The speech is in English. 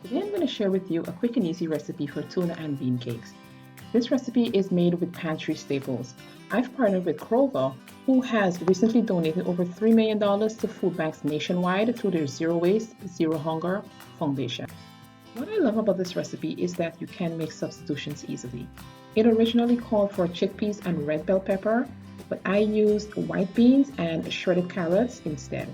Today I'm going to share with you a quick and easy recipe for tuna and bean cakes. This recipe is made with Pantry staples. I've partnered with Kroger, who has recently donated over $3 million to food banks nationwide through their Zero Waste, Zero Hunger Foundation. What I love about this recipe is that you can make substitutions easily. It originally called for chickpeas and red bell pepper, but I used white beans and shredded carrots instead.